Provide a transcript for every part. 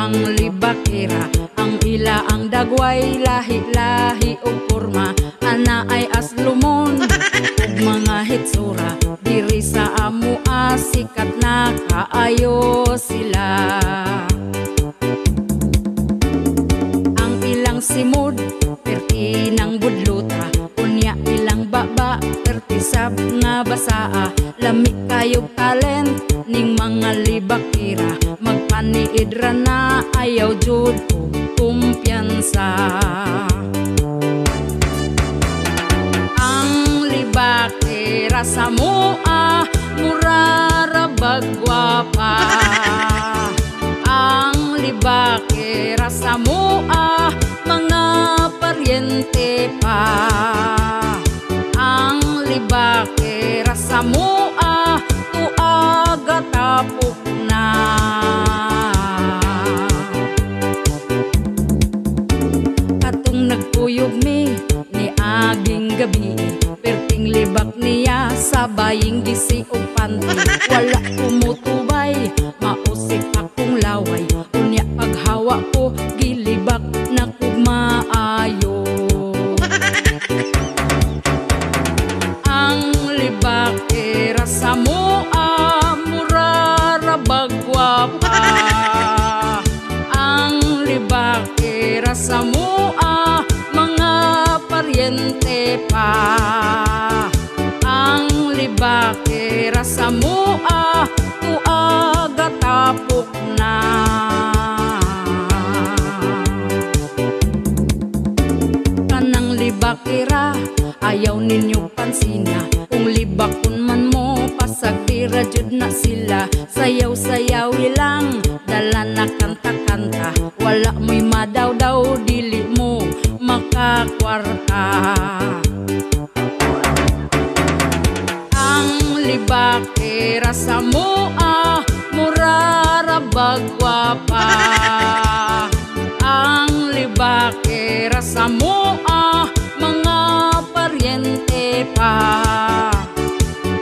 ang libakira, ang ila ang dagway, lahi-lahi o porma, ana ay aslumon ug mga hitsura. Diri sa amua sikat na kaayo sila. Ang ilang simod perti ng budluta, unya ilang baba perti sab nga basaa. Lami kayog talent ning mga libakira, magpaniidra na ayaw jud og kumpiyansa. Ang libakira sa mua murara bagwapa. Ang libakira sa mua mga paryente pa. Ang libakira sa mua tuaga tapok na. Katong nagpuyog mi ni aging gabi, perting libak niya sa baying gisi o panty. Wala kumutubay, mausik akong laway, unya paghawa ko gilibak na kumaayo. Ang libakira sa mua murara bagwapa. Ang libakira sa mua mga paryente pa. Ang libakira sa mua tuaga tapok na. Kanang libakira ayaw ninyo pansina, kung libakon man mo pasagtira jud na sila. Sayaw-sayaw ilang dala na kanta-kanta, wala mo'y madaw-daw dili mo makakwarta. Ang libakira sa mua murara bagwapa. Ang libakira sa mua mga paryente pa.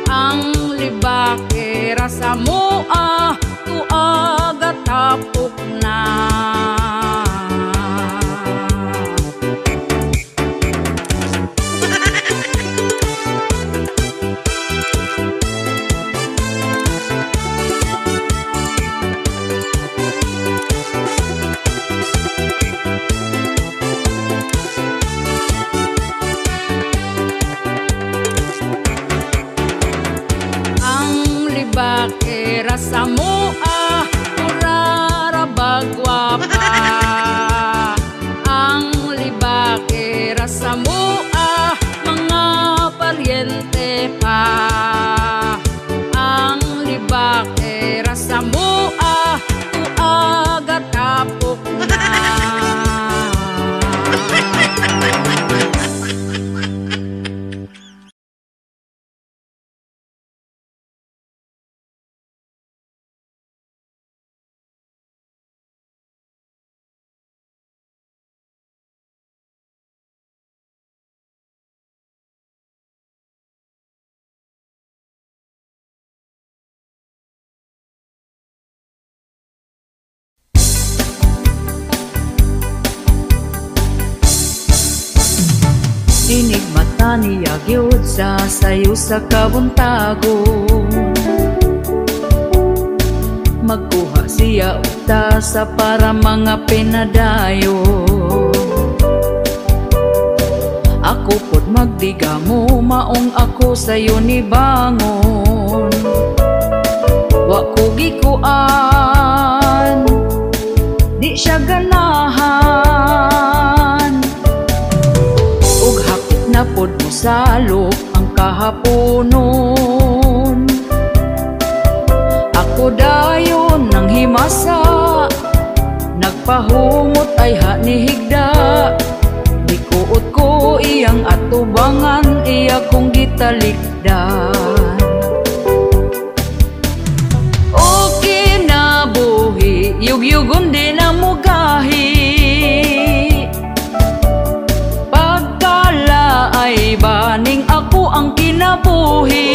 Ang libakira sa mua tuaga tapok na. Libakira sa mua murara bagwapa. Ang libakira sa mua mga paryente pa. Ang libakira sa mua tuaga tapok na. Inig mata niya gyud sa sayo sa kabuntagon. Magkuha siya utasa para mga pinadayon. Ako pod magdiga mo, maong ako sayo ni bangon. Wa ko gikuan, di siya ganahan. Ug hapit na pod mo salok ang kahaponon. Ako dayon nang himasa, nagpahumot ay hanihigda. Dikuot ko iyang atubangan, iya kong gitalikdan. O kinabuhi, yugyugon din ang mugahi. Pagkala ay baning ako ang kinabuhi.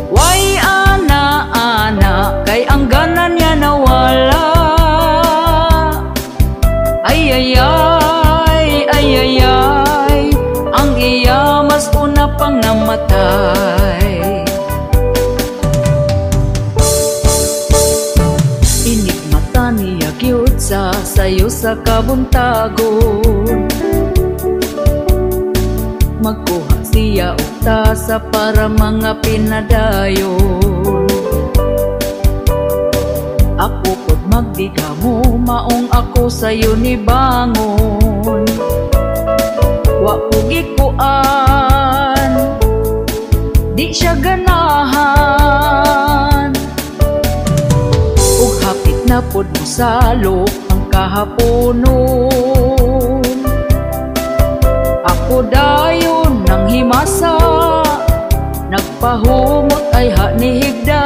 Way ana-ana, kay ang ganan niya na sayo sa kabuntagon. Magkuha siya og tasa para mga pinadayon. Ako pod magdiga mo, maong ako sayo ni bangon. Wa ko gikuan, di siya ganahan. Ug hapit na pod mo salok ang kahaponon. Ako dayon nang himasa, nagpahumot ay ha ni higda.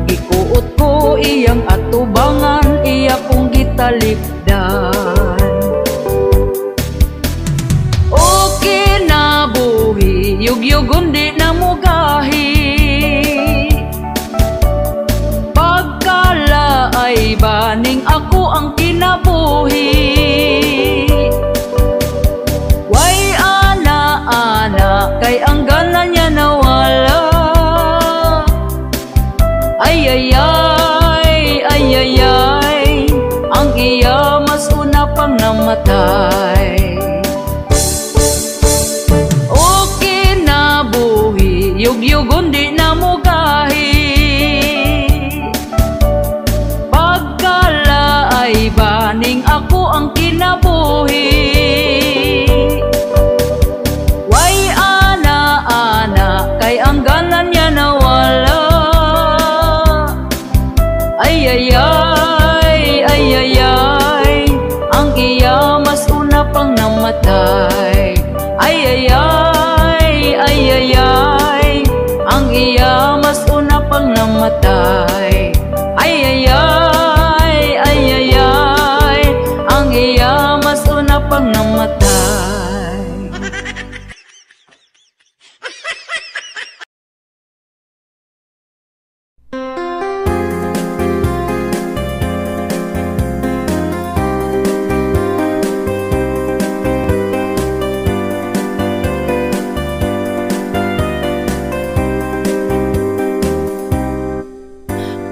Gikuot ko iyang atubangan, iya kong gitalipdan. Okay na buhi, yugyugon di na mugahi. Pagkala ay baning ako ang kinabuhi. Way ana-ana, kay ang gana niya nawala. Ay ay ay, ay ay ay, ang iya mas una pang namatay. Okay na buhi, yugyugon di na mugahi. Pagkala ay baning ako ang kinabuhi. Way ana-ana, kay ang ganan niya nawala. Ay ay ay, ay ay ay, ang iya mas una pang namatay. Ay ay ay, ay ay ay, ang iya mas una pang namatay. Ay ay ay, ay ay ay, ang iya mas una pang namatay.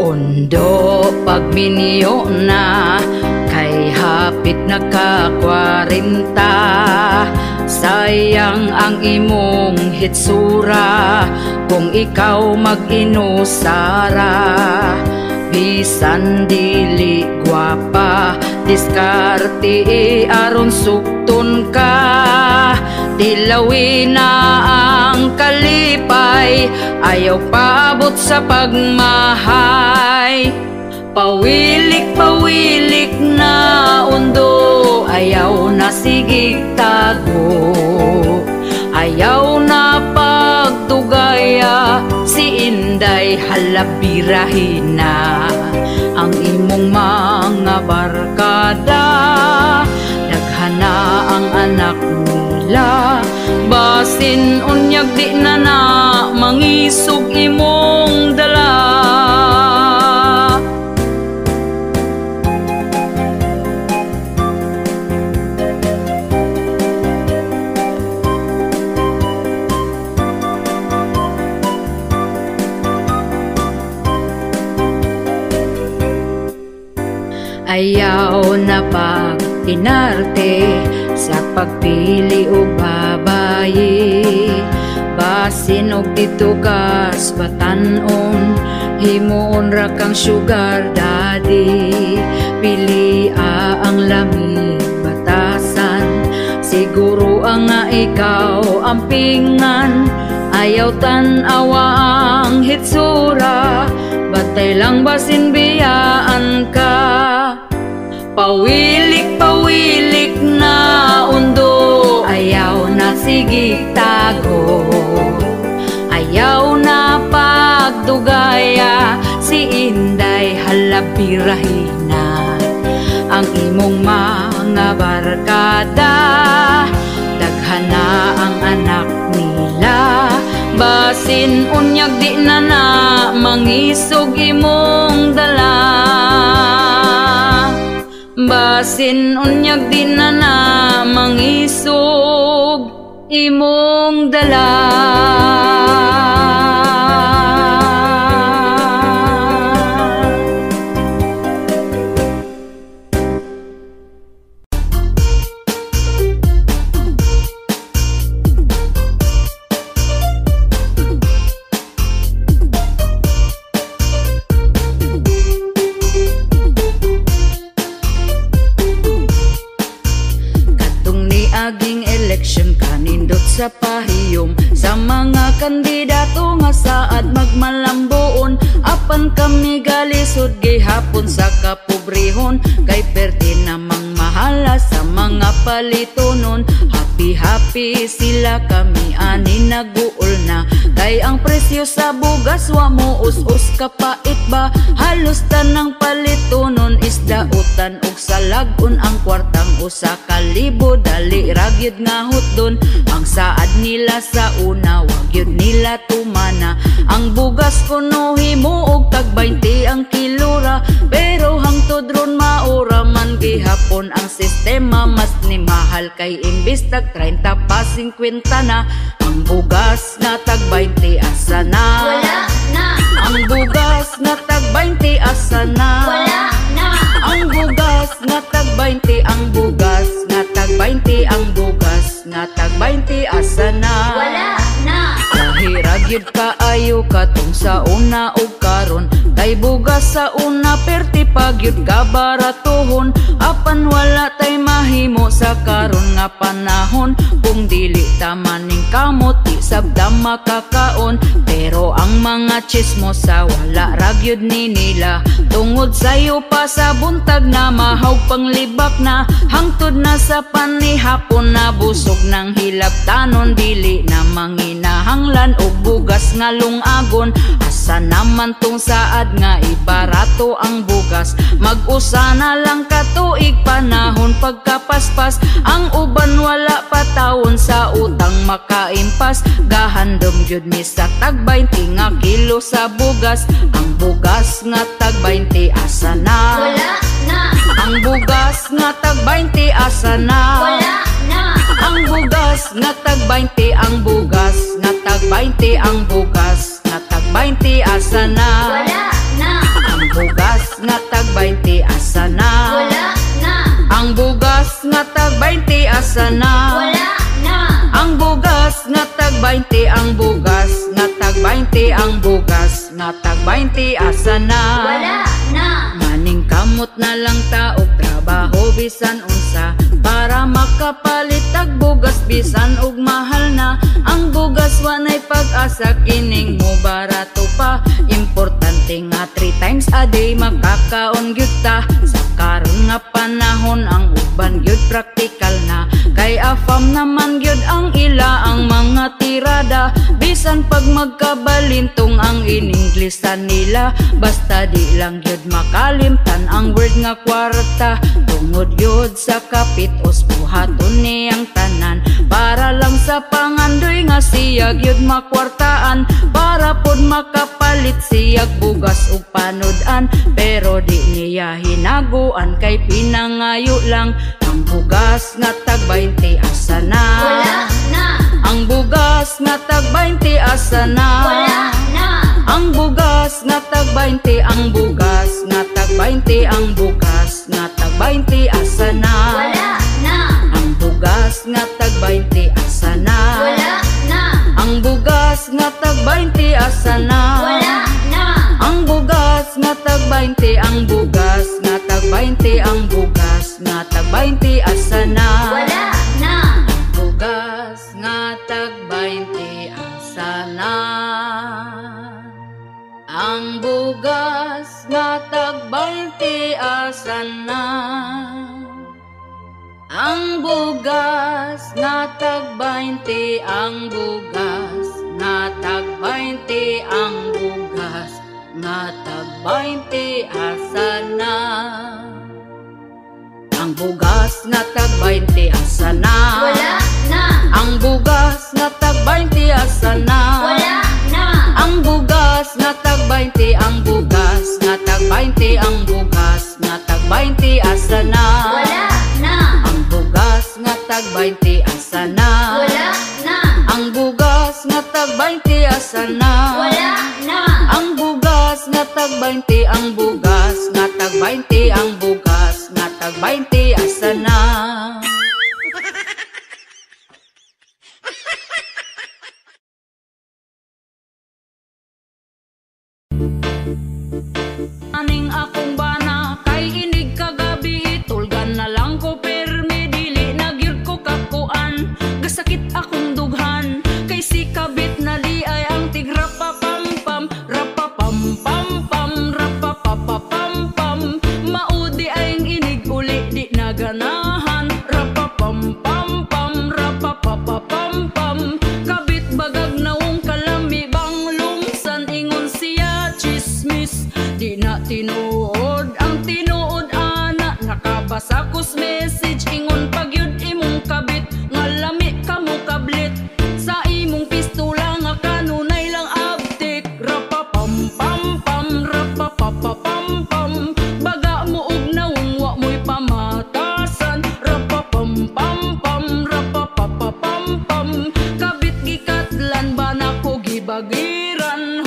Ondo pagminyo na, kay hapit na ka 40. Sayang ang imong hitsura, kung ikaw mag-inusara. Bisan dili gwapa, diskarte aron sukton ka. Dilawin na ang kalipay, ayaw paabot sa pagmahay. Pawilik-pawilik na undo, ayaw na sigig tago. Ayaw na pagtugaya, si Inday halabirahin na. Ang imong mga barkada, daghana ang anak nila. Basin unyag di na na, mangisog imong dala. Ayaw na pag-inarte sa pagpili o babayi. Basin og ditugas batanon, himuon ra kang sugar daddy. Pili ang lamig batasan, siguro ang nga ikaw ampingan. Ayaw tan-awa ang hitsura, batay lang basin biyaan ka. Pawilik-pawilik na undo, ayaw na sigig tago. Ayaw na pagdugaya, si Inday halabirahin na. Ang imong mga barkada, daghana ang anak nila. Basin unyag di na na, mangisog imong dala. Basin unyag di na na, mangisog imong dala. man kami galisod gihapon sa kapobrehon, kay perte namang mahala sa mga palitonon. Happy sila kami ani naguol na, kay ang presyo sa bugas wa mo us-us kapait ba. Halos tanang palitonon isdautan ug salagon, ang kwartang usa ka libo dali ragyod nga hutdon. Ang saad nila sa una wag yun nila tumana, ang bugas kuno himo og tag 20 ang kilora, pero hangtod ron maura man gihapon ang sistema. Mas ni mahal kay imbis tag 30 pa 50 na, ang bugas nga tag 20 asa na? Wala na. Ang bugas nga tag 20 asa na? Wala na. Ang bugas nga tag 20, ang bugas nga tag 20, ang bugas nga tag 20 asa na? Wala na. Kahirag yun kaayo katong sa una o karon, kay bugas sa una perti pagyud ka baratohon. Apan wala tay mahimo sa karon nga panahon, kung dili tamaning kamot di sabda makakaon. Pero ang mga chismosa wala ragyod ni nila, tungod sayo pa sa buntag na mahaw panglibak na. Hangtod na sa panihapon na busog ng hilabtanon, dili na manginahanglan og bugas nga lungagon. Asa naman tong saad nga ibarato ang bugas, mag-usa na lang katuig panahon pagkapaspas. Ang uban wala pa taon sa utang makaimpas, gahandom gyud mi sa tag 20 nga kilo sa bugas. Ang bugas nga tag 20 asa na? Wala na. Ang bugas nga tag 20 asa na? Wala na. Ang bugas nga tag 20, ang bugas nga tag 20, ang bugas nga tag 20 asa na? Wala na. Ang bugas nga tag 20 asa na? Wala na. Ang bugas nga tag 20 asa na? Wala na. Ang bugas nga tag 20, ang bugas nga tag 20, ang bugas nga tag 20 asa na? Wala na. Maning kamot na lang ta og trabaho bisan unsa, para makapalit tag bugas bisan og mahal na. Ang bugas wanay pag-asa kining mo barato pa, importante nga 3 times a day makakaon gyud ta. Sa karon nga panahon ang uban gyud praktikal na, kay afam naman gyud ang ila ang mga tirada. Bisan pag magkabalintong ang ininglesan nila, basta di lang gyud makalimtan ang word nga kwarta. Tungod gyud sa kapitos buhaton niyang tanan, para lang sa pangandoy nga siya gyud makwartaan, para pod makapalit siyag bugas ug panodan. Pero di niya hinaguan kay pinangayo lang. Ang bugas nga tag 20 asa na? Wala na. Ang bugas nga tag 20 asa na? Wala na. Ang bugas nga tag 20, ang bugas nga tag 20, ang bugas nga tag 20 asa na? Wala na. Ang bugas nga tag 20 asa na? Wala na. Ang bugas nga tag 20 asa na? Wala na. Ang bugas nga tag 20, ang bugas nga tag 20, ang bugas nga tag 20 asa na? Wala na. Bugas nga tag 20 asa na? Ang bugas nga tag 20 asa na? Ang bugas nga tag 20, ang bugas nga tag 20, ang bugas nga tag 20 asa na? Ang bugas nga tag 20 asa na? Wala na. Ang bugas nga tag 20 asa na? Wala na. Ang bugas nga tag 20, ang bugas nga tag 20, ang bugas nga tag 20 asa na? Wala na. Ang bugas nga tag 20 asa na? Wala na. Ang bugas nga tag 20 asa na? Wala na. Ang bugas nga tag 20, ang bugas nga tag 20, ang bugas nga tag 20 asa na? Aning akong bana kay inig kagabi, tulgan na lang ko permi dili nagyud ko kakuan. Gasakit akong dughan kay si kabit na di ay ang tigrapa pam pam, rapa pam pam pam. tinuod ana nakabasa kus message ingon pagyud imong kabit nga lami kamo kablit sa imong pistola nga kanunay lang abtik rapa pam pam pam rapa papa pam pam baga mo og nawong wa mo'y pamatasan rapa pam pam pam rapa papa pam pam kabit gikatlan ba nako gibagiran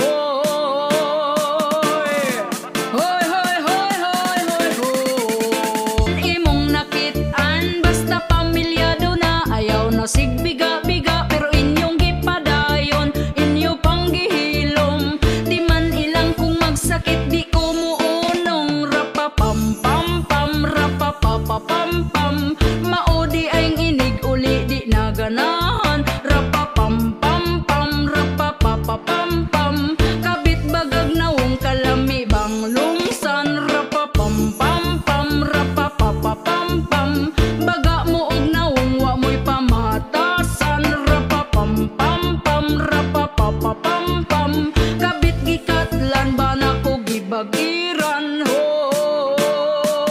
sigbiga-biga pero inyong gipadayon inyo pang gihilom di man ilang kung magsakit di ko muunong rapa pam pam pam rapa papa pam pam maudi aing inig uli di naganahan rapa pam pam pam rapa papa pam pam kabit bagag nawong kalami bang lungsan rapa pam pam pam rapa papa pam pam baga mo og nawong wa mo'y pamatasan rapa pam pam pam rapa papa pam pam kabit gikatlan ba nako gibagiran hoy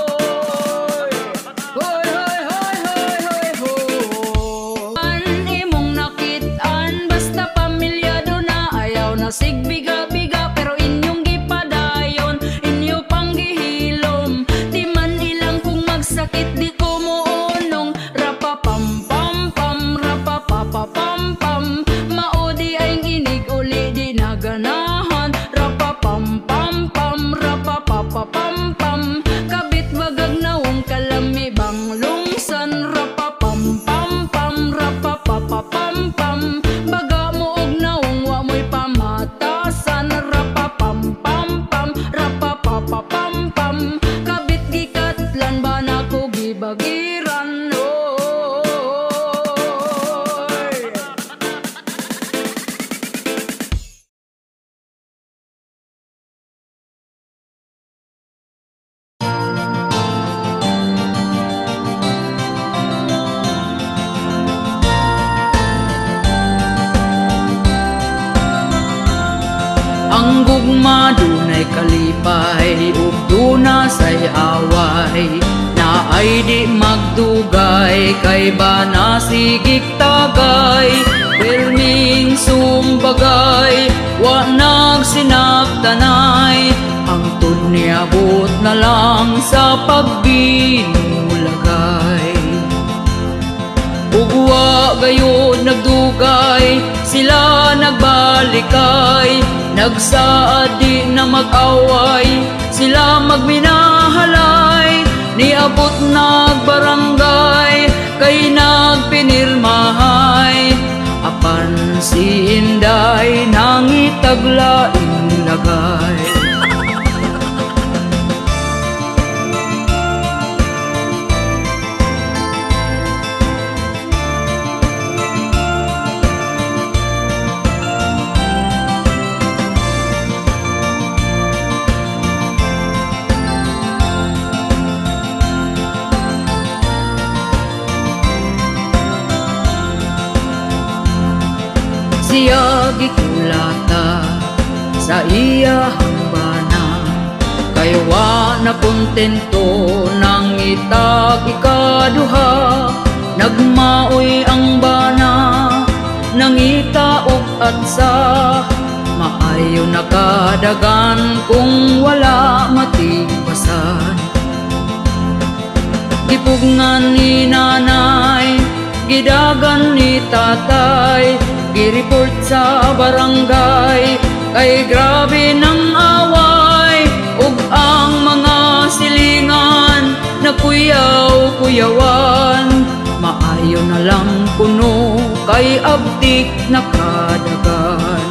hoy hoy hoy hoy hoy hoy an imong nakit-an basta pamilyado na ayaw na sigbiga-biga pero inyong gipadayon inyo pang gihilom di man ilang kung magsakit di ko muunong rapa pam pam pam rapa papa pam pam maudi aing inig uli di naganahan rapa pam pam pam rapa papa pam pam kabit bagag nawong kalami bang lungsan rapa pam pam pam rapa papa pam pam baga mo og nawong wa mo'y pamatasan rapa pam pam pam rapa papa pam pam kabit gikatlan ba nako gibagiran ang gugma dunay kalipay ug duna say away na ay di magdugay kay ba nasigik tagay perming sumbagay wa nagsinaptanay ang tunyabot na lang sa pagbinulagay ugwa gayud nagdugay sila nagbalikay nagsaad di na mag-away sila magminahalay niabot nagbarangay kay nagpinirmahay apan si Inday nangitaglaing lagay siya gikulata sa iya hambana kay wa na kontento nang itag ikaduha nagmaoy ang bana nangita og atsa maayo nakadagan kung wala matibasan gipugngan ni nanay gidagan ni tatay gireport sa barangay kay grabe ng away ug ang mga silingan na kuyaw-kuyawan maayo na lang kuno kay abdik nakadagan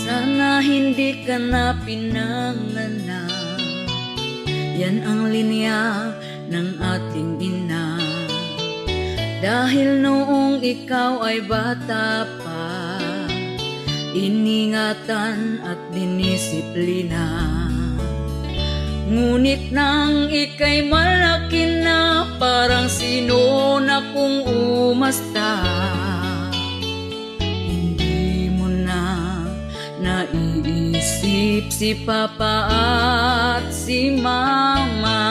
Sana hindi ka na pinanganak. Yan ang linya ng ating ina. Dahil noong ikaw ay bata pa, iningatan at dinisiplina. Ngunit nang ika'y malaki na, parang sino na kung umasta. Hindi mo na naiisip si Papa at si Mama.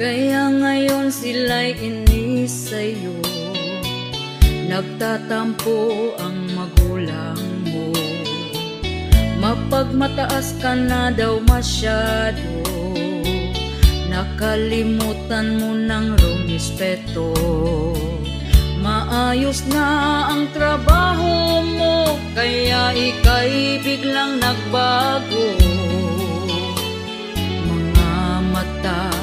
Kaya ngayon sila'y inis sa'yo, nagtatampo ang magulang mo. Mapagmataas ka na daw masyado, nakalimutan mo ng rumispeto. Maayos na ang trabaho mo, kaya ika'y biglang nagbago. Mga mata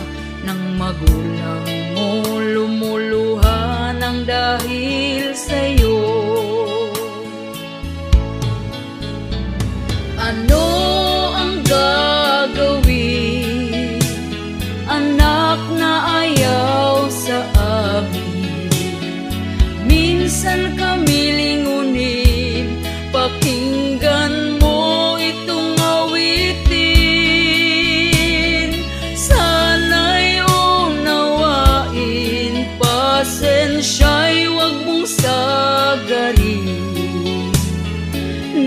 ng magulang mo lumuluha ng dahil sa'yo. Ano ang gagawin, anak na ayaw sa amin? Minsan kami lingunin, pakinggan mo itong awitin. Sana'y unawain, pasensya'y huwag mong sagarin.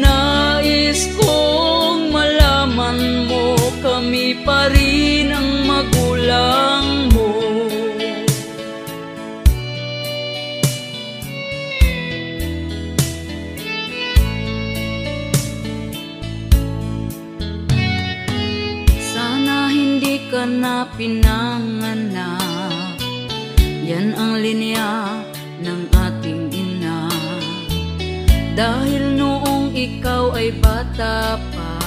Nais kong malaman mo, kami pa rin ang magulang mo. Sana hindi ka na pinanganak, yan ang linya ng ating ina. Dahil noong ikaw ay bata pa,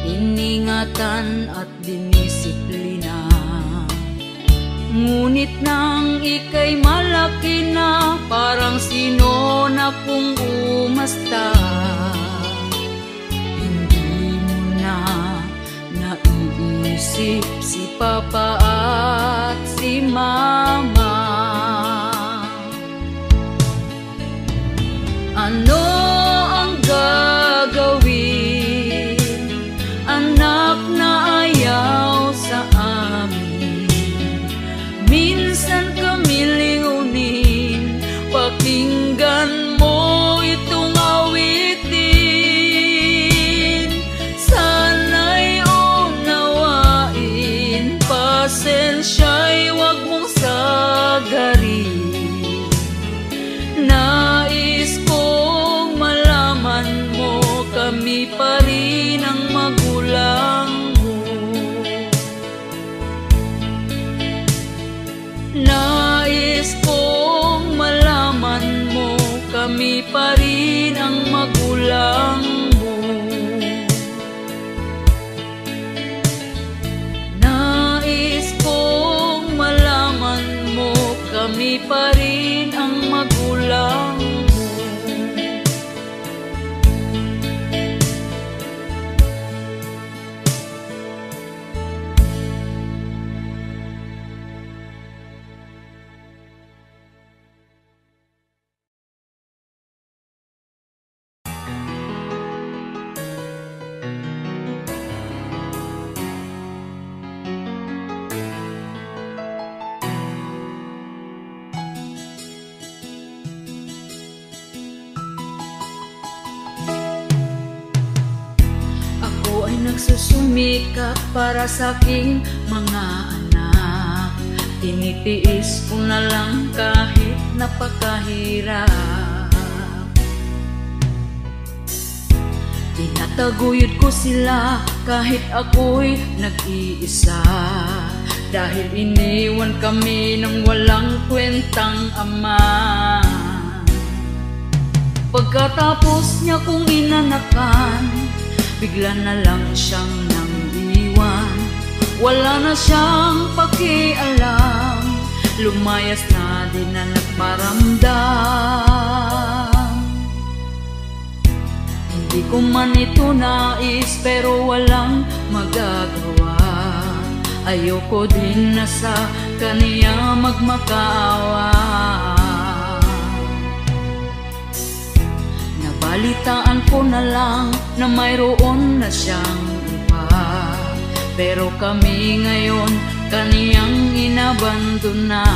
iningatan at dinisiplina. Ngunit nang ika'y malaki na, parang sino na kung umasta. Hindi mo na naiisip si Papa at si Mama. Ano ang gagawin, anak na ayaw sa amin? Minsan kami lingunin, pakinggan mo itong awitin. Sana'y unawain, pasensya'y huwag mong sagarin. Nais kong malaman mo, kami pa rin ang magulang mo. Nais kong malaman mo, kami pa rin ang magulang mo. Nais kong malaman mo, kami pa rin ang magulang mo. Nagsusumikap para sa aking mga anak, tinitiis ko na lang kahit napakahirap. Tinataguyod ko sila kahit ako'y nag-iisa, dahil iniwan kami ng walang kwentang ama. Pagkatapos niya kong inanakan, bigla na lang siyang nang-iwan. Wala na siyang pakialam, lumayas na din na nagparamdam. Hindi ko man ito nais, pero walang magagawa. ayoko din na sa kaniya magmakaawa. Nabalitaan ko na lang na mayroon na siyang iba, pero kami ngayon kaniyang inabandona.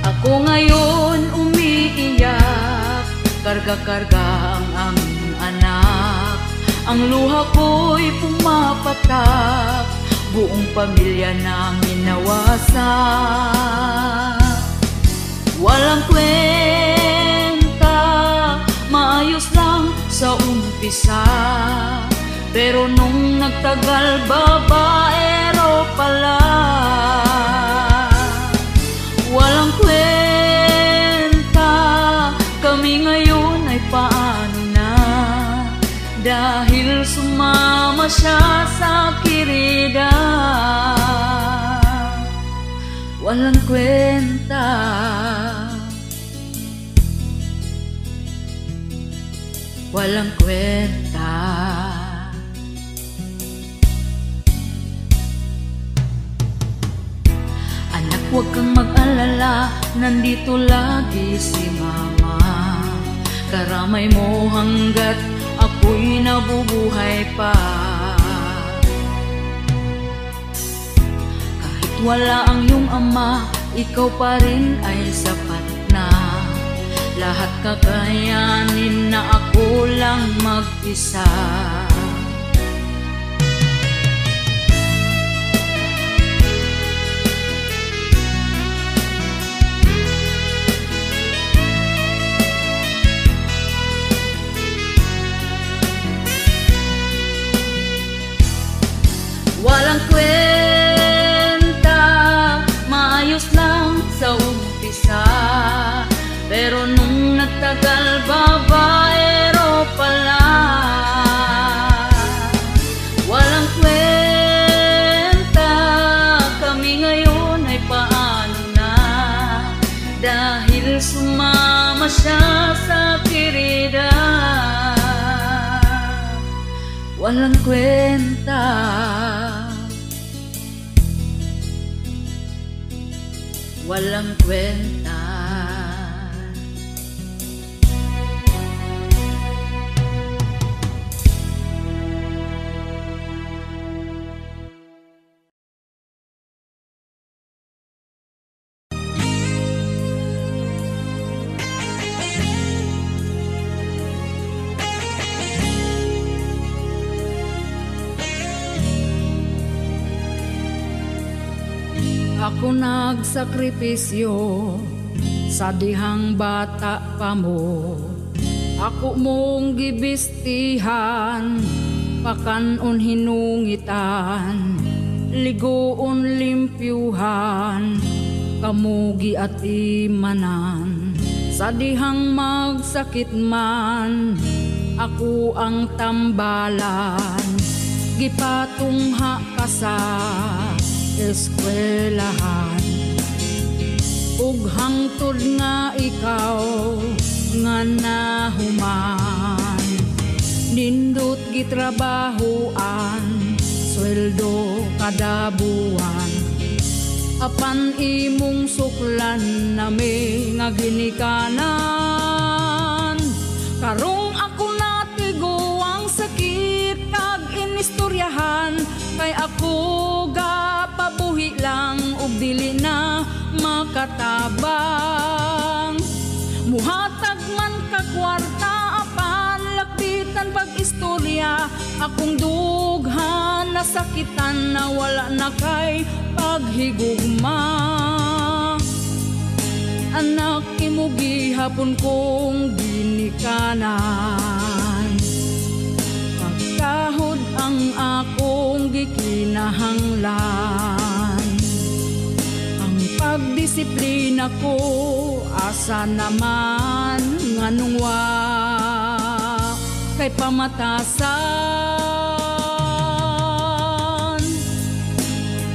Ako ngayon umiiyak, karga-karga ang aming anak. Ang luha ko'y pumapatak, buong pamilya namin nawasak. Walang kwenta, maayos lang sa umpisa, pero nung nagtagal babaero pala. Walang kwenta, kami ngayon ay paano na, dahil sumama siya sa kirida. Walang kwenta, walang kwenta. Anak, huwag kang mag-alala, nandito lagi si mama. Karamay mo hanggat ako'y nabubuhay pa. Kahit wala ang iyong ama, ikaw pa rin ay sapat na. Lahat kakayanin na ako lang mag-isa. Walang kwenta, maayos lang sa umpisa, pero nung nagtagal babaero pala. Walang kwenta, kami ngayon ay paano na, dahil sumama siya sa kirida. Walang kwenta, walang kwenta. Ako nagsakripisyo sa dihang bata pa mo. Ako mong gibistihan, pakanon hinungitan, ligoon limpyuhan, kamugi at imanan. Sa dihang magsakit man, ako ang tambalan, gipatungha ka sa eskwelahan. Ug hangtod nga ikaw nga nahuman, nindot gitrabahoan, sweldo kada buwan. Apan imong suklan nami nga ginikanan. Karong ako natigo ang sakit kag inistoryahan, kay ako pabuhi lang ug dili na makatabang. Muhatag man ka kwarta apan lakbitan pag-istorya, akong dughan nasakitan na wala na kay paghigugma. Anak, imo gihapon kong ginikanan, pagkahod ang akong gikinahanglan. Ang pagdisiplina ko asa naman nganong wa kay pamatasan.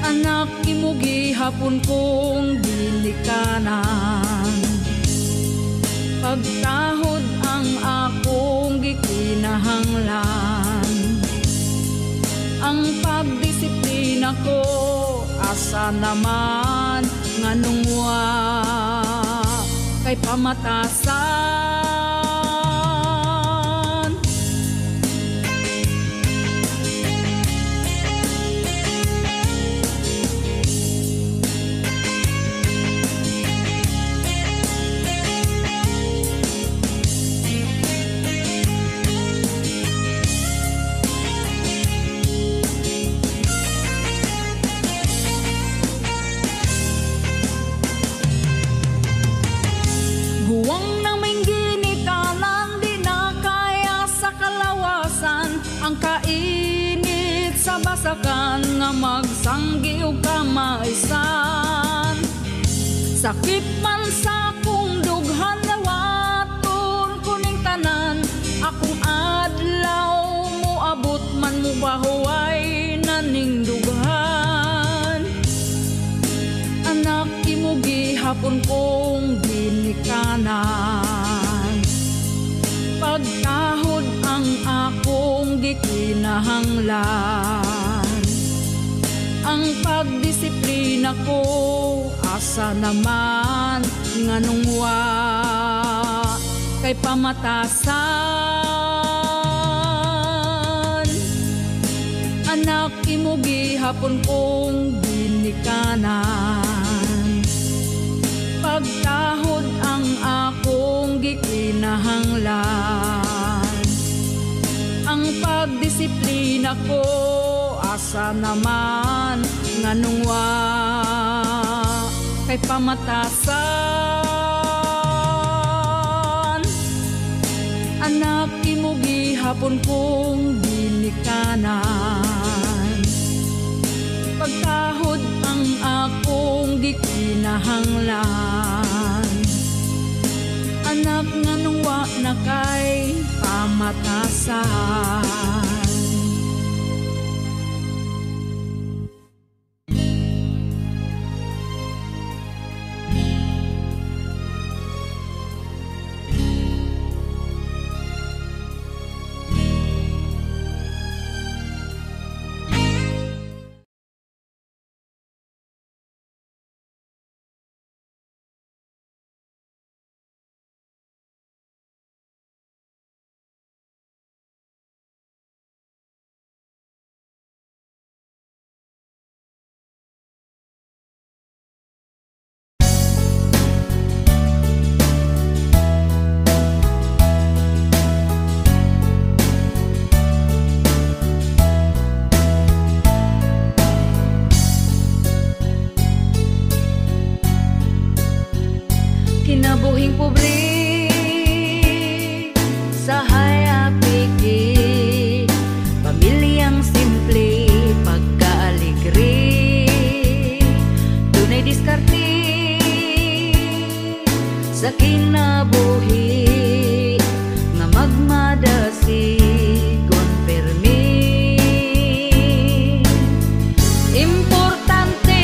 Anak, imo gihapon kong ginikanan, pagkahod ang akong gikinahanglan. Ang pagdisiplina ako, asa naman nganong wa kay pamatasan. Guwang nang may ginikanan, di na kaya sa kalawasan ang kainit sa basakan nga magsanggi o kamaisan. Sakit man sa kong dughan, lawaton kuning tanan, akong adlaw mo abot man mo bahuay naning dughan. Anak imugi hapon kong ginikanan, pagkahod ang akong gikinahanglan. Ang pagdisiplina ko, asa naman nganong wa kay pamatasan. Anak imugi hapon kong ginikanan, pagkahod ang akong gikinahanglan. Ang pagdisiplina ko, asa naman nganong wa kay pamatasan. Anak imugi hapon kong ginikanan, pagkahod ang akong gikinahanglan. Anak nganong wa na kay pamatasan. Kinabuhing pobre sa hayapigi, pamilyang simple pagkaaligre, dunay diskarte sa kinabuhi nga magmadasigon permi. Importante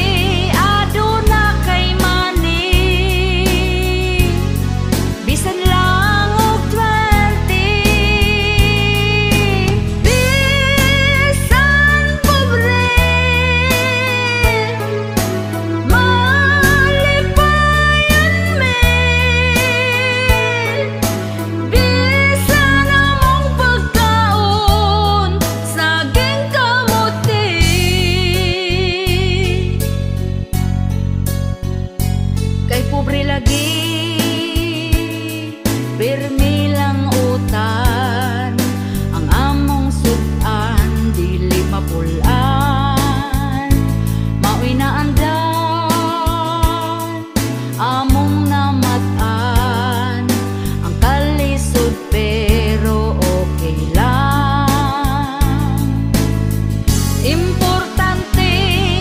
aduna kay mani, bisan lang og 20. Bisan pobre malipayan me, bisan among pagkaon saging kamuti. Kay pobre lagi, pirmi lang utan, ang among sudan dili mapulan. Mao'y naandan, among namatan, ang kalisod pero okay lang. Importante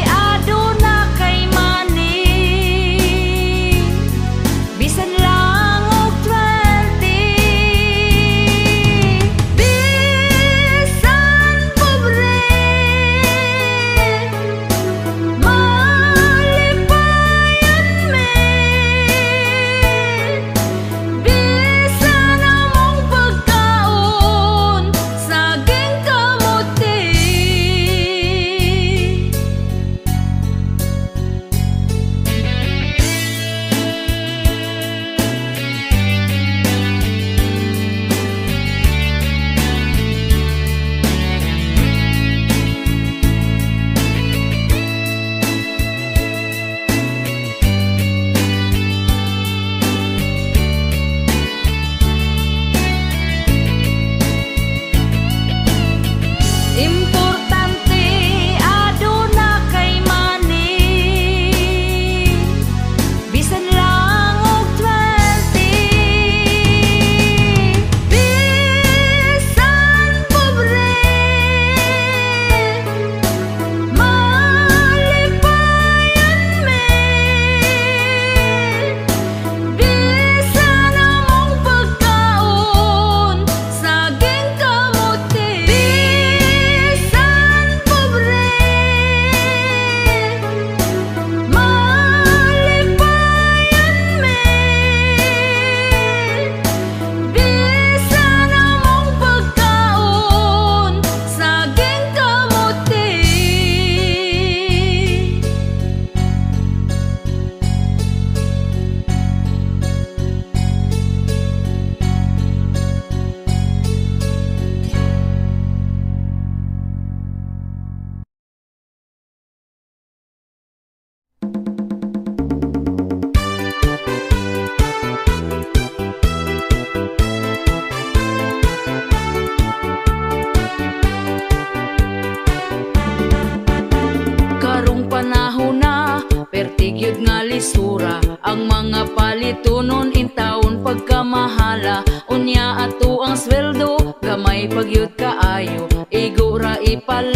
aduna kay mani, bisan lang og 20. Bisan pobre malipayan me, bisan among pagkaon saging kamuti.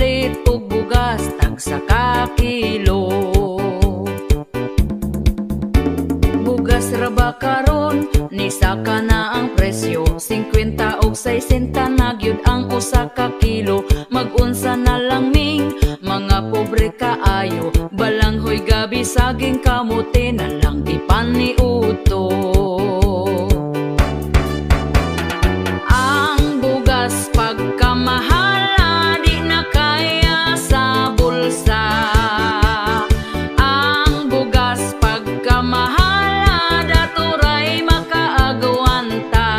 palit ug bugas tagsa ka kilo. Bugas ra ba karon ni saka na ang presyo, 50 og 60 na gyud ang usa ka kilo. Mag-unsa na lang ming mga pobre kaayo, balanghoy gabi saging kamote na lang ipaniuto. Ang bugas pagkamahal di na kaya sa bulsa. Ang bugas pagkamahal daturay makaagwanta.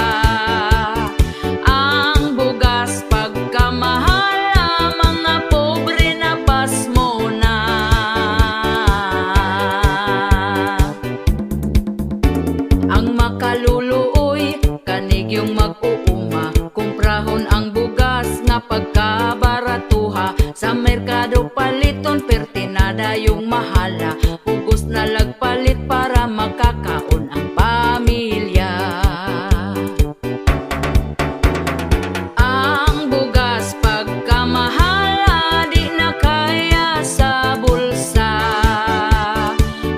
Ang bugas pagkamahal mga pobre na pasmo na. Ang makaluluoy kanig yung mag-uuma, kumprahon ang bugas nga pagkabaratuha. Sa merkado paliton pertinada yung mahala, pugos na lagpalit para makakaon ang pamilya. Ang bugas pagkamahal di na kaya sa bulsa.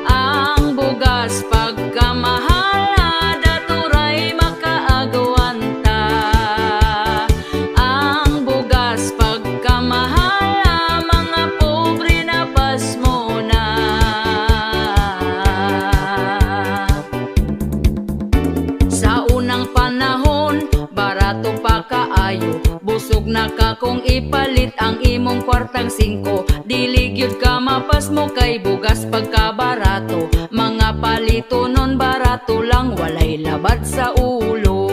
Ang bugas pagkamahal daturay makaagwanta. Ang bugas pagkamahal mga pobre na pasmo na. Sa unang panahon barato pa kaayo, busog na ka kung ipalit ang imong kwartang 5. Dili gyud ka mapasmo kay bugas pagkabarato. Mga palito nun barato lang, walay labad sa ulo.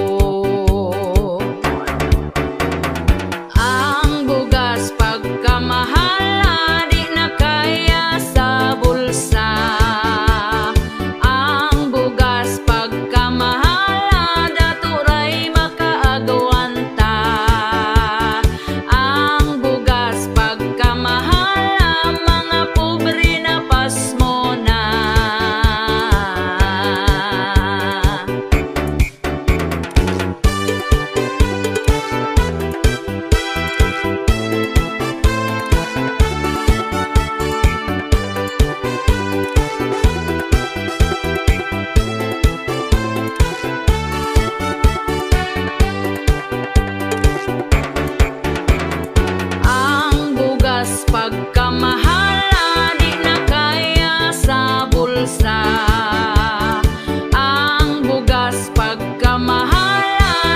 Ang bugas pagkamahal di na kaya sa bulsa. Ang bugas pagkamahal daturay makaagwanta. Ang bugas pagkamahal mga pobre na pasmo na. Ang bugas pagkamahal di na kaya sa bulsa. Ang bugas pagkamahal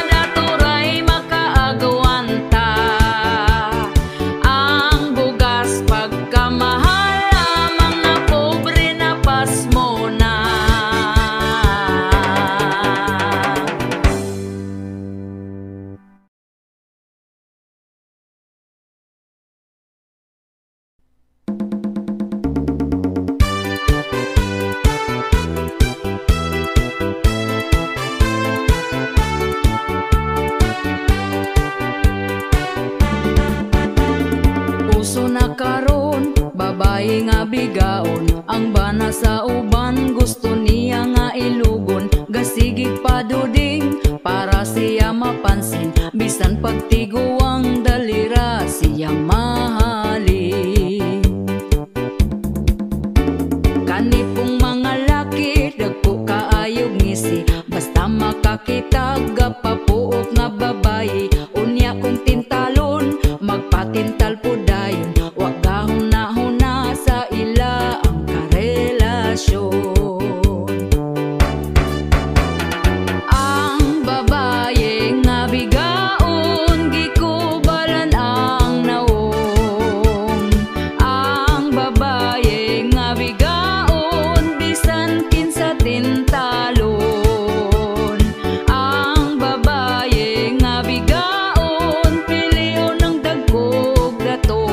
daturay makaagwanta. Ang bugas pagkamahal mga pobre na pasmo na. Puso na karon, babae nga bigaon, ang bana sa uban gusto niya nga ilugon. Gasigig paduding para siya mapansin, bisan pagtiguang dalira siya mahalin. Kanipong mga laki dagko kaayog ngisi, basta makakitag papuok nga babae. Unya kong tintalon magpatintal po dayon, wag gahuna-huna sa ila ang karelasyon. Ang babae nga bigaon gikubalan ang naong. Ang babae nga bigaon bisan kinsa tintalon. Ang babae nga bigaon piliyon ng dagkog datong.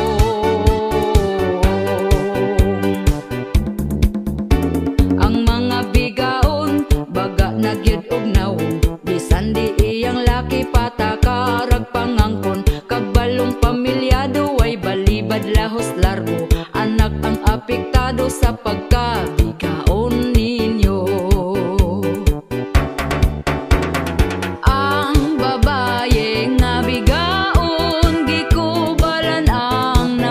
Ang mga bigaon baga na gyud og naong, bisan di iyang laki patakarag pangangkon. Kabalong pamilyado ay balibad lahos largo, anak ang apektado sa pagkabigaon ninyo. Ang babae nga bigaon gikubalan ang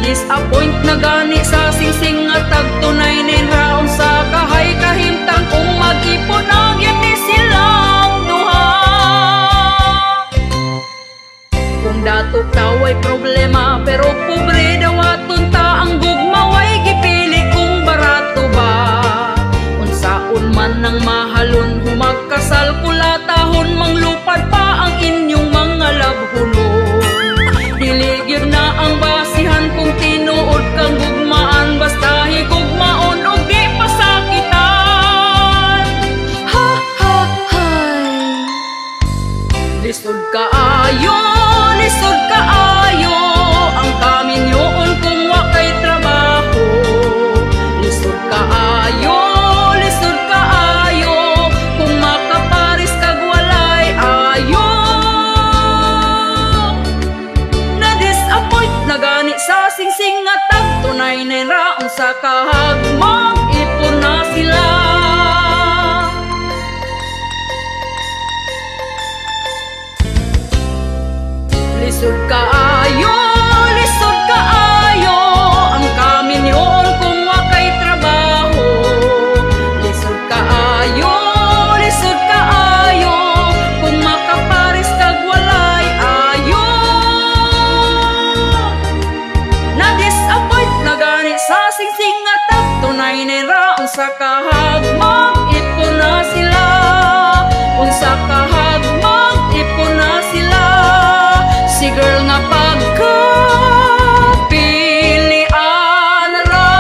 Disappoint na gani sa singsing nga tagtunay nin raon sa kahay kahimtang kung mag-ipon agyan ni silang duha. Kung datok taway problema pero pobre daw aton ta ang gugmaway gipili kung barato ba. Unsaon man ang mahalon humagkasal kulatahon manglupad pa ang inyong mga labhulon. Diligid na ang basihan kung tinuod kang gugmaan basta higugmaon og di pasakitan. Ha ha hay. Lisod kaayo ang kaminyoon kung wa kay trabaho. Lisod kaayo kung makaparis kag walay ayo. Na-disappoint na gani sa singsing nga tagtunay na raon sa kahagmang ipon na sila. Lisod kaayo ang kaminyoon kung wa kay trabaho. Lisod kaayo kung makaparis kag walay ayo. Na-disappoint na gani sa singsing nga tagtunay na raon sa kahagmang ipon na sila. Unsa kahagmang ipon na sila. Si girl nga pagkapilian ra.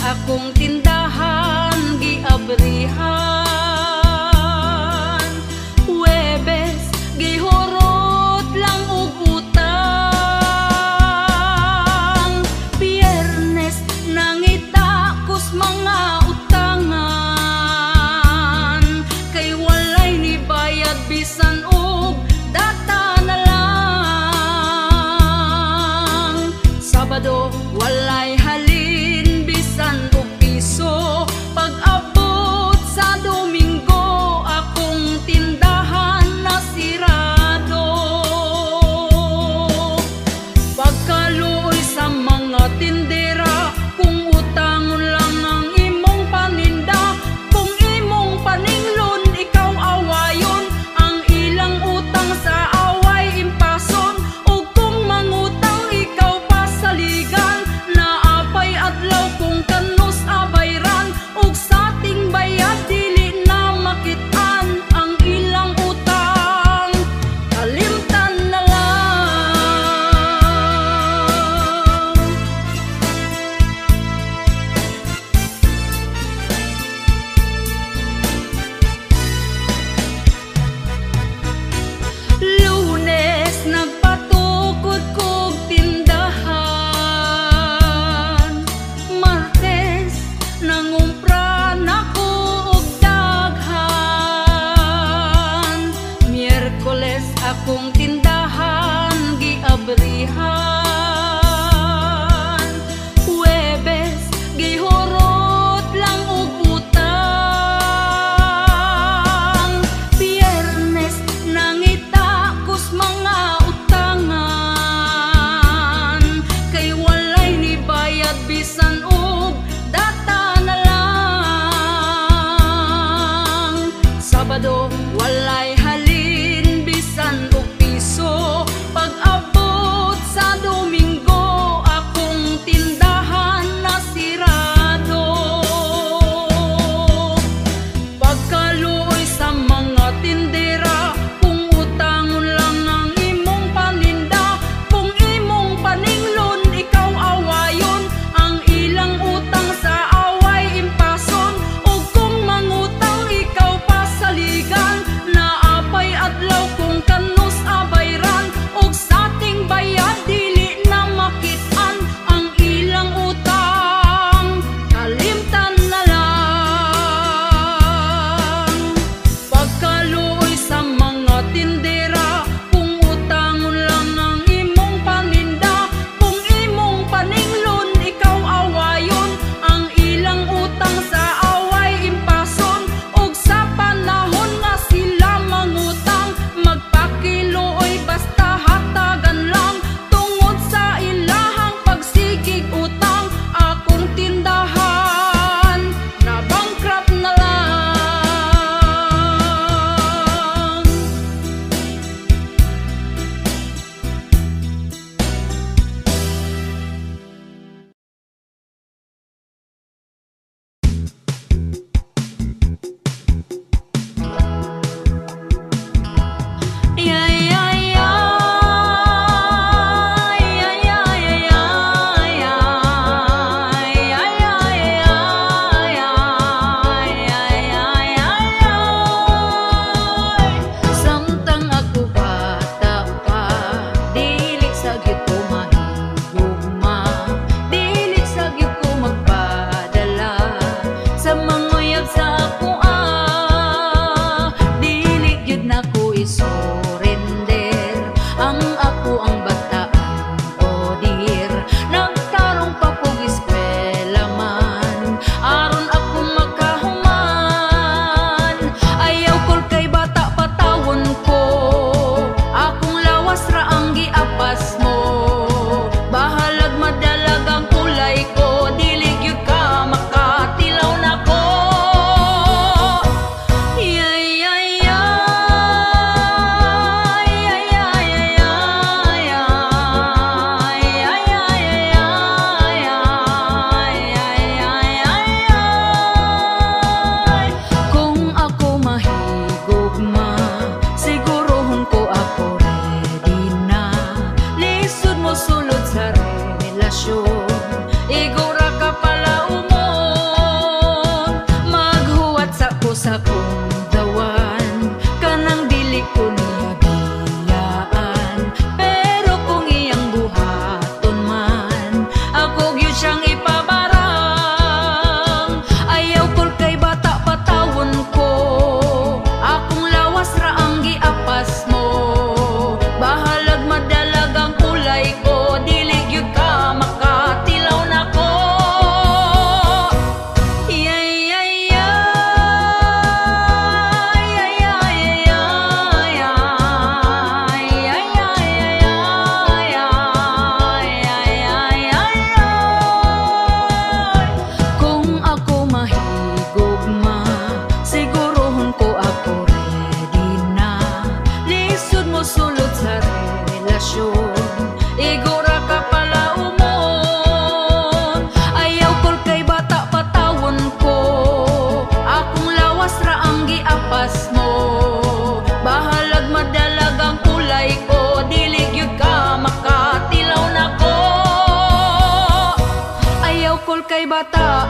Akong tindahan giabrihan. Huwebes gihurot lang og utang. Biyernes nangita kus mga utangan. Kay walay ni bayad bisan og data na lang. Sabado walay halin bisan og piso.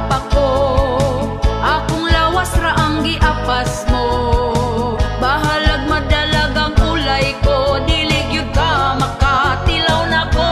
pa ko. Akong lawas ra ang giapas mo. Bahalag madalag ang ulay ko, dili gyud ka makatilaw na ko.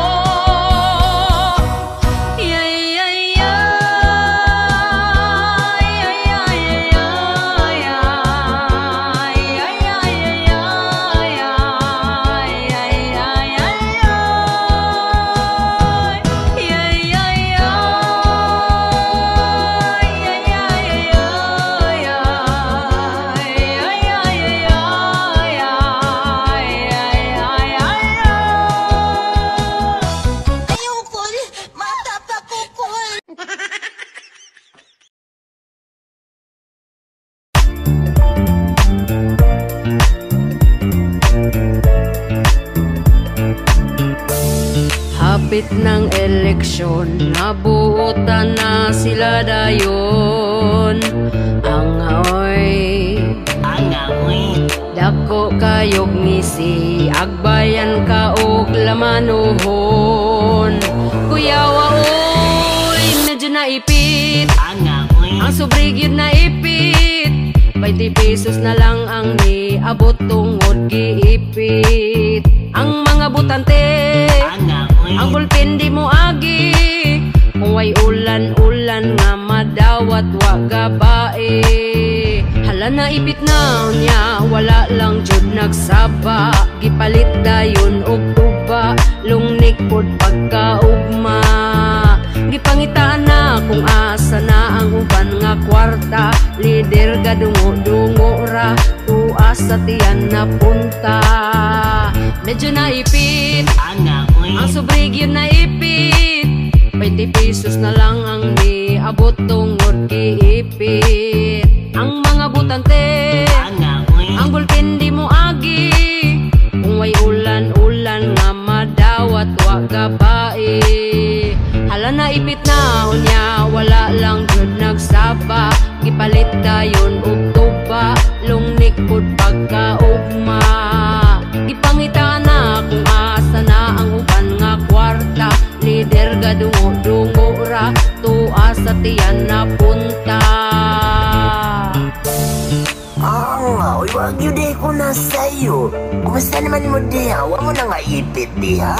Hapit ng eleksyon, nabuotan na sila dayon. Angaoy, dako kayog ngisi, agbayan ka og lamanuhon. Kuyawa oy, medyo naipit, ang sobreg yun naipit. 20 pesos na lang ang niabot tungod giipit. Ang mga butante, ang bulpin di mo agi. Kung way ulan-ulan nga madawat wa gabae. Hala na ipit na unya, wala lang jud nagsaba. Gipalit dayon og tuba, lungnik pod pagkaugma. Gipangitaan na kung asa na ang uban nga kwarta. Lider gadungo-dungo ra, tuas sa tiyan na punta. Medyo naipit, ang sobreg yun naipit. 20 pesos na lang ang niabot tungod giipit. Ang mga butante, ang bulpin di mo agi. Kung way ulan-ulan nga madawat wa gabae. Hala na ipit na unya, wala lang jud nagsaba. Gipalit dayon og tuba, lungnik pod pagkaugma. Gipangitaan na kung asa na ang uban nga kwarta. Lider gadungo-dungo ra, tuas sa tiyan na punta. Uy, wag yun di ko na sa'yo. Kumusta naman mo diha? Huwag mo na nga ipit diha.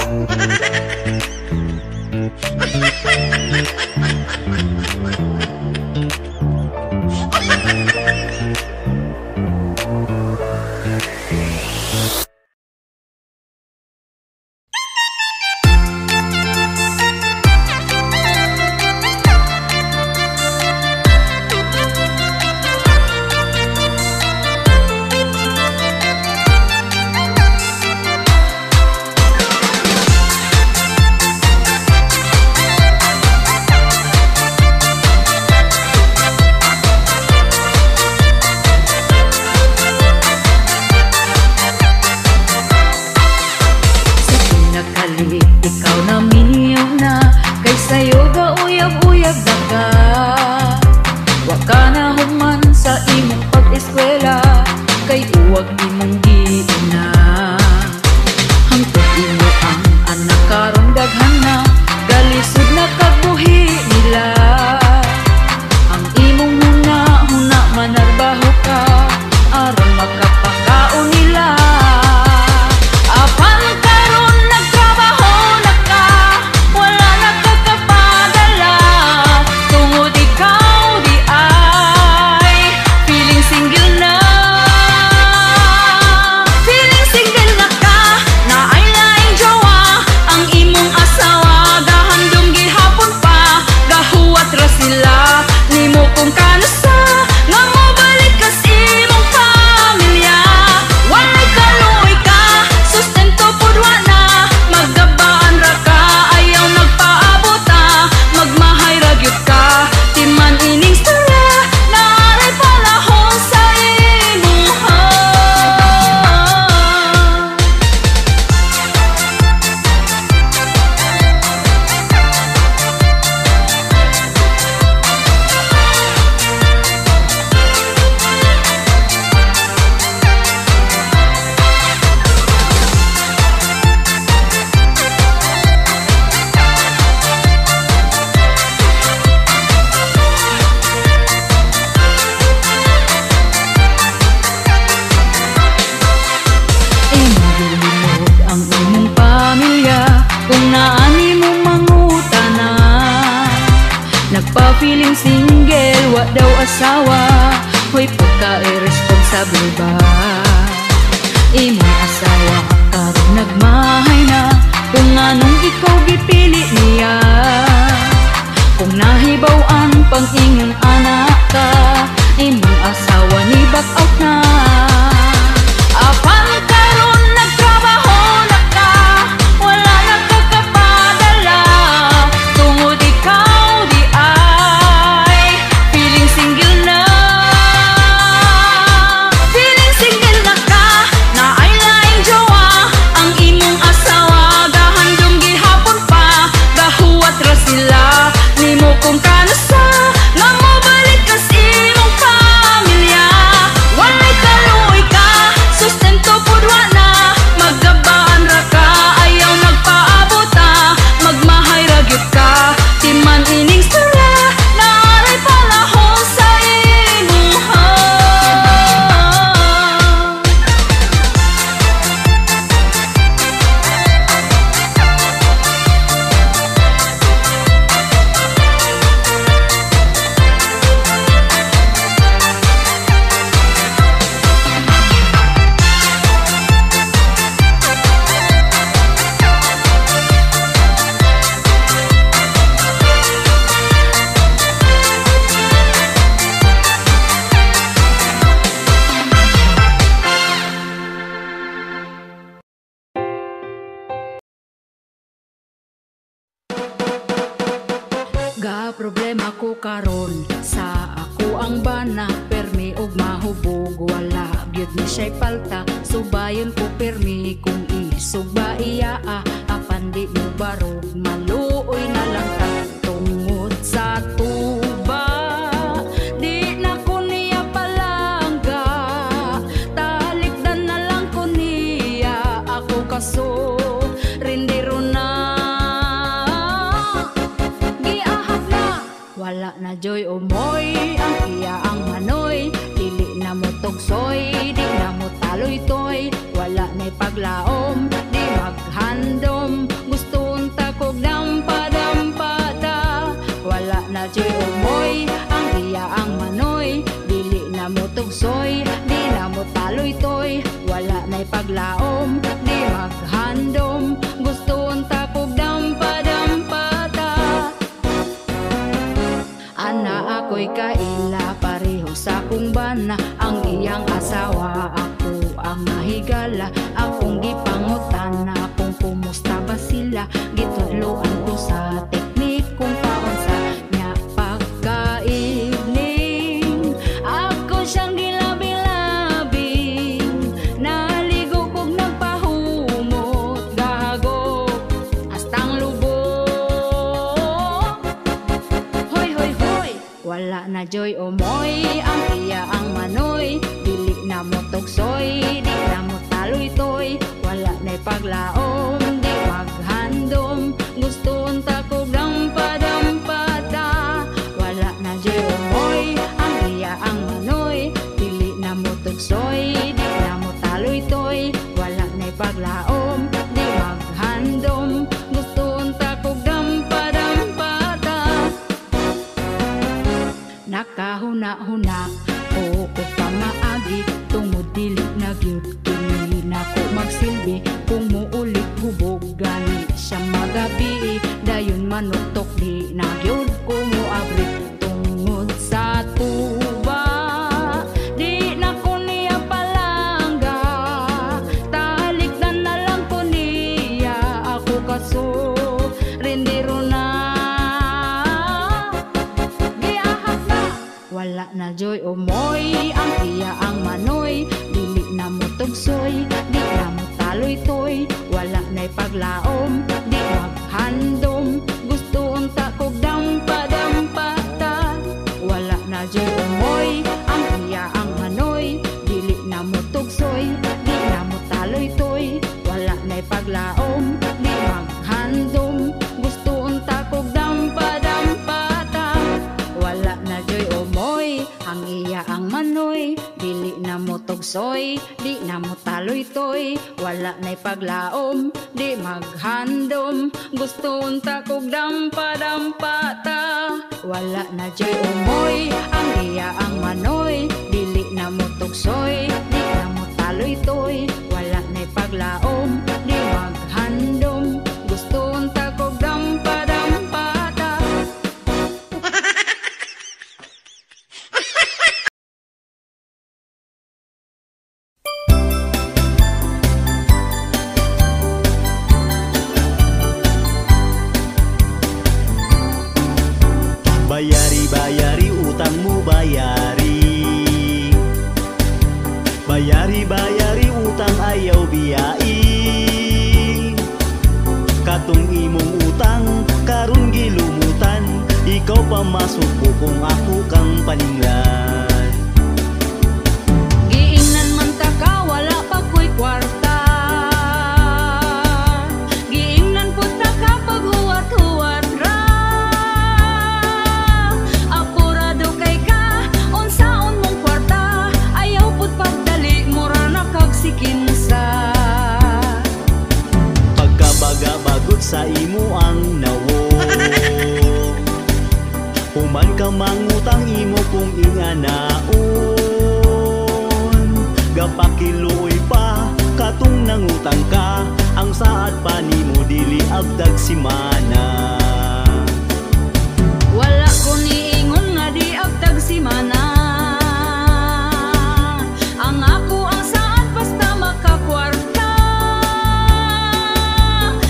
Nagpa-feeling single, wa daw asawa. Hoy, pagka-irresponsible ba? Imong asawa, karon nagmahay na. Kung anong ikaw gipili niya. Kung nahibaw-an pang ingon anak ka, imong asawa ni back out na. Apan karon nagtrabaho na ka, wala nagkakapadala. Tungod ikaw di ay feeling single na. Feeling single na ka, na ay laing jowa. Ang imong asawa gahandom gihapon pa, gahuwat ra sila. Nimo kung kanasa, nga mo balik ka sa imong pamilya. Walay kaluoy ka, sustento pudwa na. Magabaan ra ka, ayaw nagpaabota. Magmahay ra gyud ka, timan ining sura. Naaray palahon sa imuha. Ga problema ko karon sa ako ang bana, permi og mahubog wala gyud ni siya'y palta. Subayon ko permi kung isog ba iya apan di mo barog maluoy na lang ta. Tungod sa tuba di na ko niya palangga, talikdan na lang ko niya. Ako kaso rindiro na. Wala na joy umoy, ang iya ang manoy. Dili na mo tugsoy, di na mo taloy-toy. Wala na'y paglaom, di maghandom. Gusto unta kog dampa-dampada. Wala na joy umoy, ang iya ang manoy. Dili na mo tugsoy, di na mo taloy-toy. Wala na'y paglaom, di maghandom. Gusto unta kog dampa-dampada. Ana ako'y kaila, pareho sa kong bana. Ang iyang asawa, ako ang nahigala. Akong gipangutana kung kumusta ba sila. Gitudloan ko sa teknik kung paunsa niya pagkaigning. Ako siyang gilabing-labing, naligo kog nagpahumot. Gago, hastang lubog. Hoy, hoy, hoy, wala na joy umoy, ang iya ang manoy. Dili na mo tugsoy, di na mo taloy-toy. Wala na'y paglaom, di maghandom. Gusto unta ko dampa-dampada. Wala na joy umoy, ang iya ang manoy. Dili na mo tugsoy, di na mo taloy-toy. Wala na'y paglaom, di maghandom. Gusto unta ko dampa-dampada. Nakahuna-huna ko pamaagi, tungod dili na gyud kini nako magsilbi. Kung muulit hubog gani siya magabi, dayon manuktok di na gyud ko moabri. Tungod sa tuba di na ko niya palangga, talikdan na lang ko niya. Ako kaso rindiro na. Wala na joy umoy, ang iya ang manoy. Dili na mo tugsoy, di na mo taloy-toy. Wala na'y paglaom, di maghandom. Gusto unta kog dampa-dampada. Wala na joy umoy, ang iya ang manoy. Dili na mo tugsoy, di na mo taloy-toy. Wala na'y paglaom, di maghandom. Gusto unta kog dampa-dampada. Wala na joy umoy, Ang iya ang manoy, dili na mo tugsoy, di na mo taloy-toy, wala na'y paglaom, di maghandom. Gusto unta kog dampa-dampata, wala na jay umoy. Ang iya ang manoy, dili na mo tugsoy, di na mo taloy-toy, wala na'y paglaom, di maghandom. Gusto unta kog dampa-dampata. Bayari utang mo bayari. Bayari utang ayaw biyai. Katong imong utang karon gilumutan, ikaw pa masuko kung ako kang paninglan. Giingnan man ta ka, wala pa ko'y kwarta. Giingnan po ta ka pag huwat-huwat ra. Apurado kay ka, unsaon mong kwarta. Ayaw po't pagdali, mura na kag sikinsa. Pagkabaga-bagot sa imo ang nawo. Human ka mangutang imo kung inganaon. Gapakiluoy pa katong nangutang ka, ang saad pa nimo dili agdag simana. Wala ko niingon nga di agtag si mana. Ang ako ang saan basta makakwarta.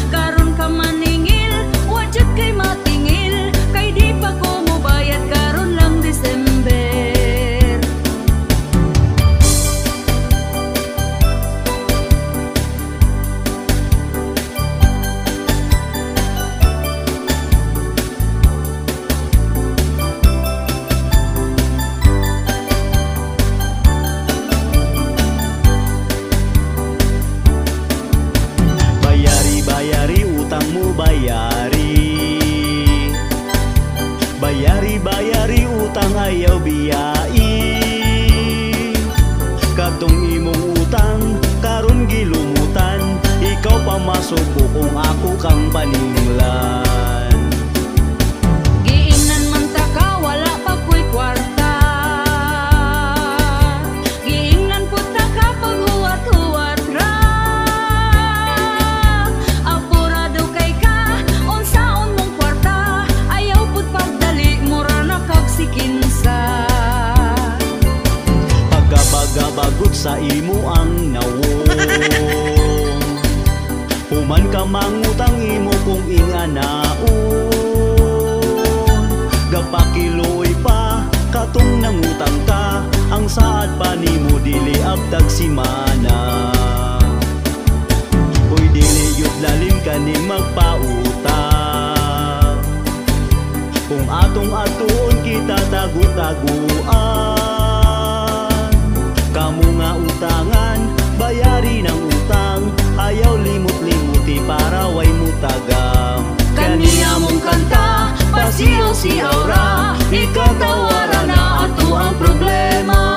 Karon ka maningil, wadjud kay matingil, kay di pa ko mobayad karon lang December. Bayari utang mo bayari. Bayari utang ayaw biyai. Katong imong utang karon gilumutan, ikaw pa masuko kung ako kang paninglan. Giingnan man ta ka, wala pa ko'y kwarta. Giingnan po ta ka pag huwat-huwat ra. Apurado kay ka, unsaon mong kwarta. Ayaw po't pagdali, mura na kag sikinsa. Pagkabaga-bagot sa imo ang nawo. Human ka mangutang imo kung inganaon. Gapakiloy pa katong nangutang ka, ang saad pa nimo dili agdag simana. Uy dili yut lalim kaning magpautang. Kung atong atuon kita tagu-taguan. Kamu nga utangan, bayari ng utang, ayaw limot-limuti para way mutagam. Kaniya mong kanta, pasiyaw-siyaw ra, ikaw tawaran na ato ang problema.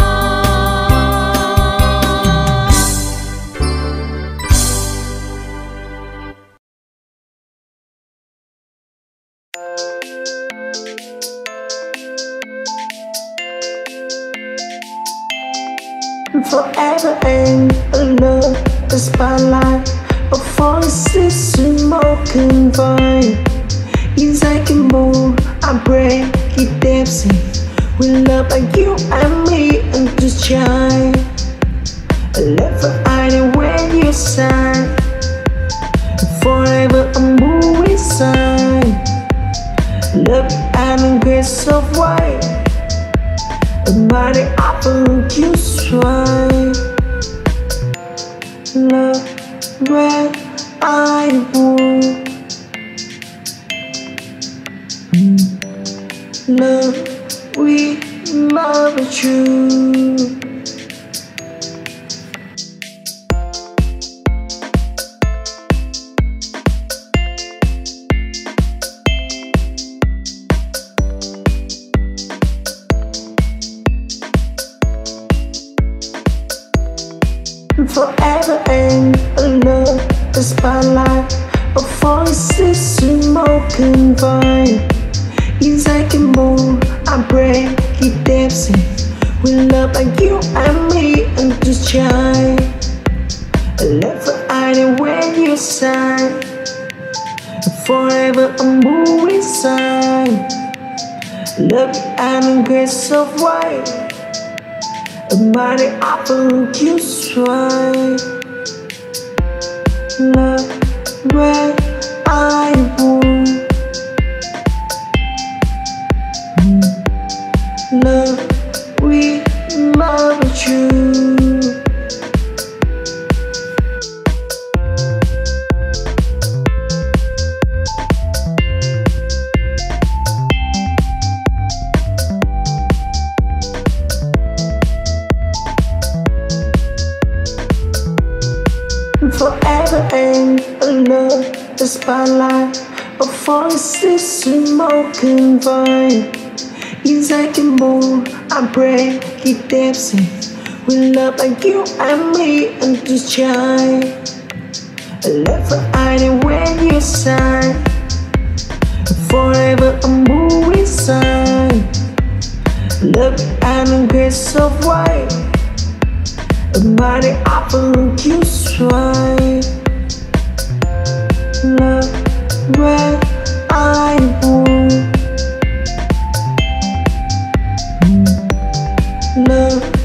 Forever in under the spotlight, a voice is smoking vine. He's like a moon, I break it dancing. We love like you and me and just shine. I left for hiding when you sign. Forever a movie sign. Love and grace of white. A mighty apple juice wine. Love where I want. Love we love you. forever and under the spotlight of voices smoking vine. Yes, I can move, I break it dancing with love like you and me and just shine. I love for hiding when you sign. Forever I'm moving sign. Love you and grace of white. A mighty apple you swine. Love where I born. Love we love you. Forever and under the spotlight of voices smoking vine. Yes, I can move, I break it dancing with love like you and me and just shine. I love for hiding when you sign. Forever I'm moving sign. Love and grace of white. A mighty apple you swine. Love where I born. Love